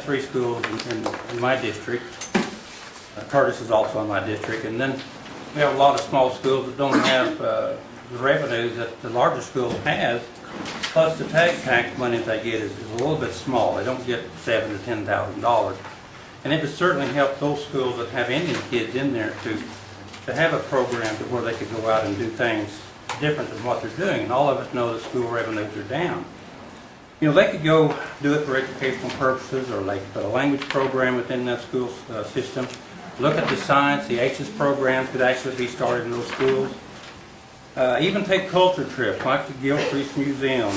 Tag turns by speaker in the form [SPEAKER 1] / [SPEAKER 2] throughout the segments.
[SPEAKER 1] 3 schools in my district. Curtis is also in my district. And then we have a lot of small schools that don't have the revenues that the larger school has. Plus the tag tax money that they get is a little bit small. They don't get $7,000 to $10,000. And it would certainly help those schools that have Indian kids in there to have a program to where they could go out and do things different than what they're doing. And all of us know that school revenues are down. You know, they could go do it for educational purposes, or they could put a language program within that school system. Look at the science, the ACES programs could actually be started in those schools. Even take culture trips, like the Gilcrease Museum,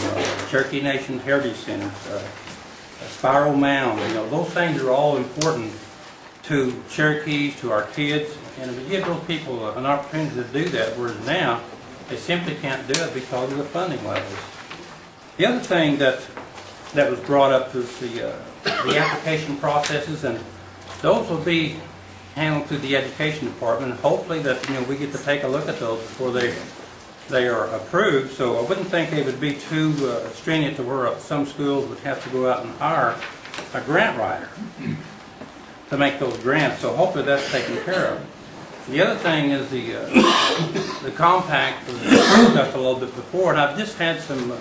[SPEAKER 1] Cherokee Nation Heritage Centers, Spiral Mound. You know, those things are all important to Cherokees, to our kids, and if we give those people an opportunity to do that, whereas now they simply can't do it because of the funding levels. The other thing that was brought up is the application processes, and those will be handled through the education department. Hopefully that, you know, we get to take a look at those before they are approved. So I wouldn't think they would be too stringent to where some schools would have to go out and hire a grant writer to make those grants. So hopefully that's taken care of. The other thing is the compact was discussed a little bit before, and I've just had some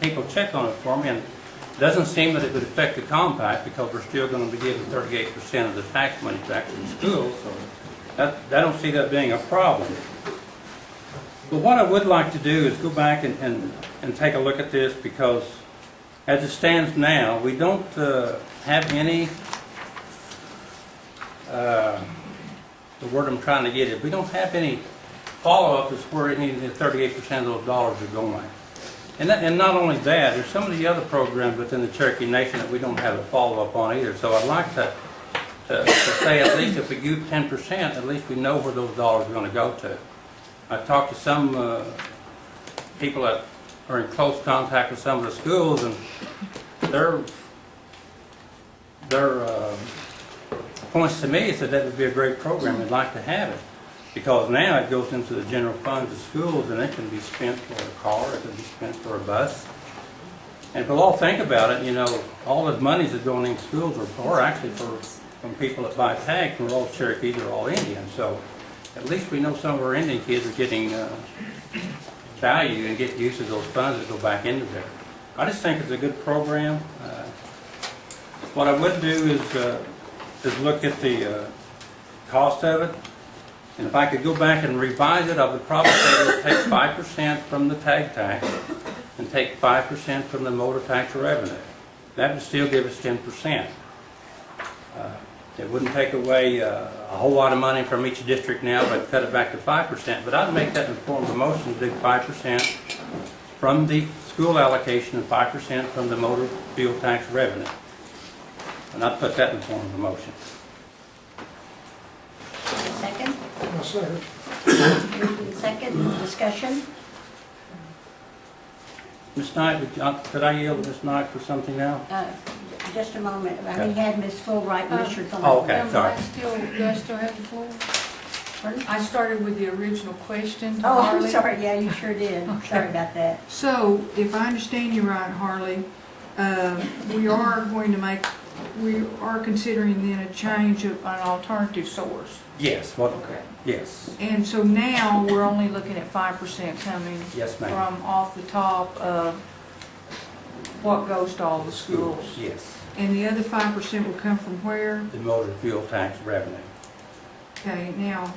[SPEAKER 1] people check on it for me, and it doesn't seem that it would affect the compact because we're still going to be giving 38% of the tax money back to the schools, so I don't see that being a problem. But what I would like to do is go back and take a look at this, because as it stands now, we don't have any, the word I'm trying to get is, we don't have any follow-up as where any of the 38% of those dollars are going. And not only that, there's some of the other programs within the Cherokee Nation that we don't have a follow-up on either. So I'd like to say, at least if we give 10%, at least we know where those dollars are going to go to. I've talked to some people that are in close contact with some of the schools, and their points to me is that would be a great program. We'd like to have it, because now it goes into the general funds of schools, and it can be spent for a car, it can be spent for a bus. And if we'll all think about it, you know, all the monies that go in schools are actually from people that buy tags, from all Cherokees or all Indians. So at least we know some of our Indian kids are getting value and get use of those funds that go back into there. I just think it's a good program. What I would do is look at the cost of it. And if I could go back and revise it, I would probably say let's take 5% from the tag tax and take 5% from the motor tax revenue. That would still give us 10%. It wouldn't take away a whole lot of money from each district now, but cut it back to 5%. But I'd make that in the form of a motion to do 5% from the school allocation and 5% from the motor fuel tax revenue. And I'd put that in the form of a motion.
[SPEAKER 2] Second?
[SPEAKER 3] I'll second.
[SPEAKER 2] Moved in second. Discussion?
[SPEAKER 1] Ms. Knight, could I yield to Ms. Knight for something now?
[SPEAKER 2] Just a moment. I mean, had Ms. Fulbright and Mr. Thornton.
[SPEAKER 1] Oh, okay, sorry.
[SPEAKER 4] Do I still have the floor?
[SPEAKER 2] Pardon?
[SPEAKER 4] I started with the original question to
[SPEAKER 2] Oh, I'm
[SPEAKER 4] Harley.
[SPEAKER 2] sorry. Yeah, you sure did.
[SPEAKER 4] Okay.
[SPEAKER 2] Sorry about that.
[SPEAKER 4] So, if I understand you right, Harley, we are considering then a change of an alternative source.
[SPEAKER 1] Yes.
[SPEAKER 4] Okay.
[SPEAKER 1] Yes.
[SPEAKER 4] And so now we're only looking at 5% coming
[SPEAKER 1] Yes, ma'am.
[SPEAKER 4] from off the top of what goes to all the schools.
[SPEAKER 1] Yes.
[SPEAKER 4] And the other 5% will come from where?
[SPEAKER 1] The motor fuel tax revenue.
[SPEAKER 4] Okay, now,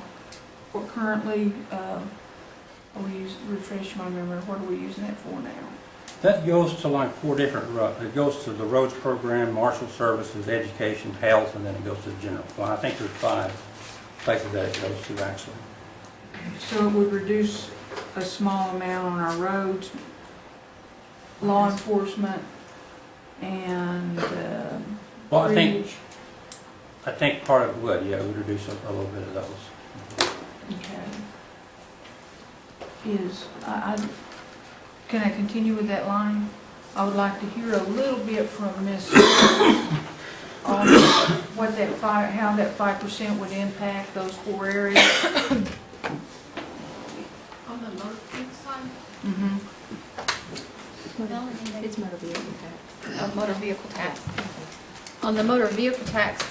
[SPEAKER 4] what currently, refresh my memory, what are we using that for now?
[SPEAKER 1] That goes to like 4 different, it goes to the roads program, marshal services, education, health, and then it goes to the general fund. I think there's 5 places that it goes to actually.
[SPEAKER 4] So it would reduce a small amount on our roads, law enforcement, and
[SPEAKER 1] Well, I
[SPEAKER 4] bridge.
[SPEAKER 1] think part of it would, yeah, it would reduce a little bit of those.
[SPEAKER 4] Okay. Can I continue with that line? I would like to hear a little bit from Ms. on what how that 5% would impact those 4 areas.
[SPEAKER 5] On the motor fuel side?
[SPEAKER 4] Mm-hmm.
[SPEAKER 5] It's motor vehicle tax. Motor vehicle tax. On the motor vehicle tax,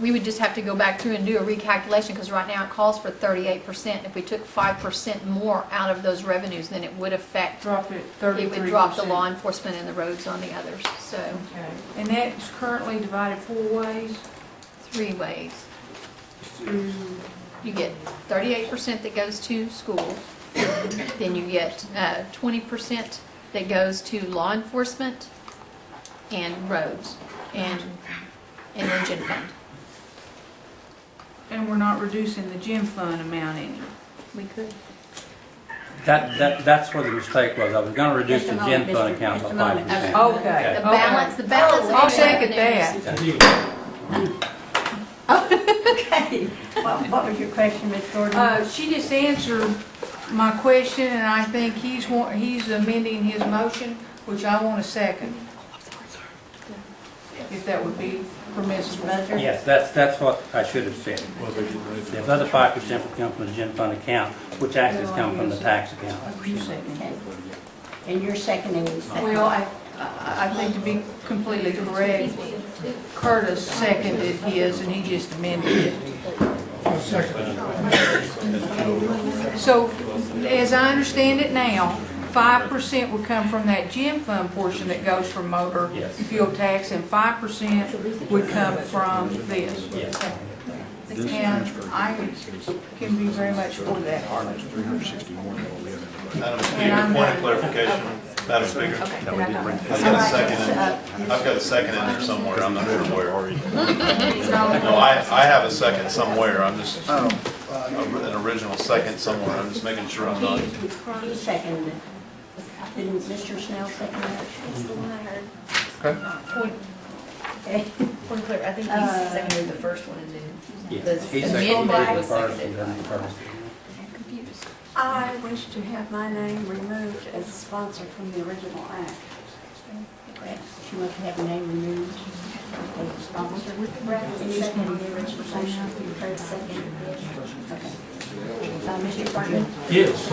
[SPEAKER 5] we would just have to go back through and do a recalculation, because right now it calls for 38%. If we took 5% more out of those revenues, then it would affect,
[SPEAKER 4] Drop it 33%.
[SPEAKER 5] it would drop the law enforcement and the roads on the others, so,
[SPEAKER 4] Okay. And that's currently divided 4 ways?
[SPEAKER 5] 3 ways.
[SPEAKER 4] To,
[SPEAKER 5] You get 38% that goes to schools, then you get 20% that goes to law enforcement and roads and engine fund.
[SPEAKER 4] and we're not reducing the gym fund amount any?
[SPEAKER 5] We could.
[SPEAKER 1] That's where the mistake was. I was gonna reduce the
[SPEAKER 2] Just a
[SPEAKER 1] gen
[SPEAKER 2] moment,
[SPEAKER 1] fund
[SPEAKER 2] Mr.
[SPEAKER 1] account by
[SPEAKER 2] Just a moment.
[SPEAKER 1] 5%.
[SPEAKER 4] Okay.
[SPEAKER 5] The balance.
[SPEAKER 4] I'll second that.
[SPEAKER 2] Okay. What was your question, Ms. Gordon?
[SPEAKER 4] She just answered my question, and I think he's amending his motion, which I want to second. If that would be permissible.
[SPEAKER 2] Buzzer?
[SPEAKER 1] Yes, that's what I should have said. The other 5% would come from the gen fund account, which actually come from the tax account.
[SPEAKER 4] You second.
[SPEAKER 2] Okay. And you're seconding the second?
[SPEAKER 4] Well, I think to be completely correct, Curtis seconded his, and he just amended it. So, as I understand it now, 5% would come from that gym fund portion that goes from motor
[SPEAKER 1] Yes.
[SPEAKER 4] fuel tax, and 5% would come from this.
[SPEAKER 1] Yes.
[SPEAKER 4] And I can be very much for that, Harlan.
[SPEAKER 3] Madam Speaker, point of clarification, Madam Speaker. I've got a second in there somewhere, I'm not sure where. No, I have a second somewhere, I'm just, an original second somewhere, I'm just making sure I'm not.
[SPEAKER 2] He seconded it. Didn't Mr. Snell second it?
[SPEAKER 5] That's the one I heard.
[SPEAKER 2] Okay.
[SPEAKER 6] Point clear, I think he seconded the first one and then
[SPEAKER 1] Yes. He
[SPEAKER 6] the
[SPEAKER 1] seconded
[SPEAKER 6] amendment
[SPEAKER 1] the
[SPEAKER 6] was
[SPEAKER 1] first,
[SPEAKER 6] seconded.
[SPEAKER 1] and then the first.
[SPEAKER 5] Confused.
[SPEAKER 7] I wish to have my name removed as a sponsor from the original act.
[SPEAKER 2] She must have her name removed as a sponsor.
[SPEAKER 7] And you seconded the original motion.
[SPEAKER 2] Okay. Mr. Barton?
[SPEAKER 8] Yes,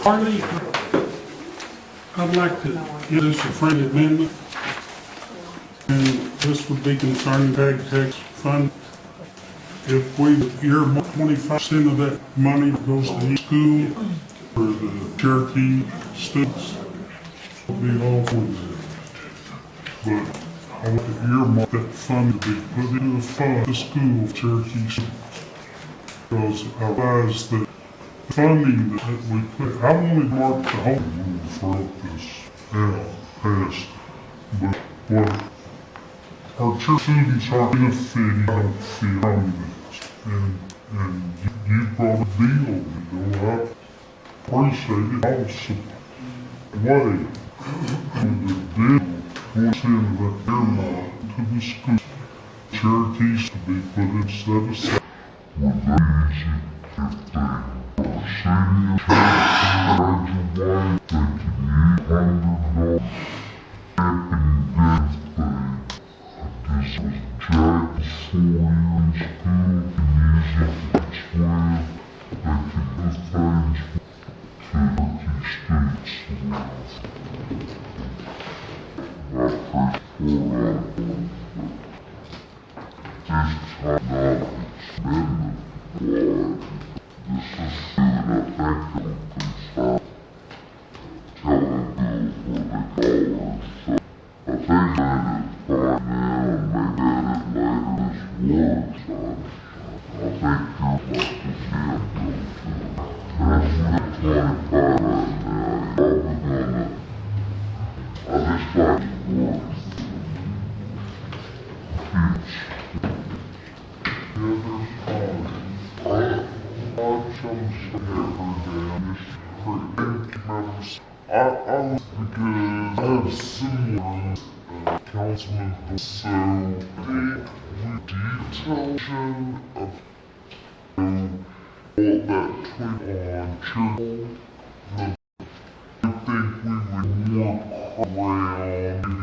[SPEAKER 8] Harley, I'd like to introduce a friendly amendment. And this would be concerning ag tax fund. If we earmark 25% of that money goes to each school for the Cherokee students, it'll be all for that. But I want to earmark that fund to be put into a fund to school Cherokee students. Because I realize that the funding that we put, I wanted to mark the whole rule for this out past, but what our church students are benefiting, I don't feel from this. And you brought a deal, I appreciate it also. Way with the deal goes in the earmark to the school. Cherokees to be put instead of set. Would they use it if they are senior graduate, they can use $100 happy birthday. This was Jack's 4 years in school, can use it next way. They can do things Cherokee students. I pray for this time now expanded. Why? This is good, I think it'll confirm telling bills where they go. So I think that it's fine now, and maybe at it later this works. I think you're about to see it go too. There's 25 right now, you're probably gonna, I just like it works. I was because I have similar Councilman so the detailation of all that tweet on Cherokee, I think we would work around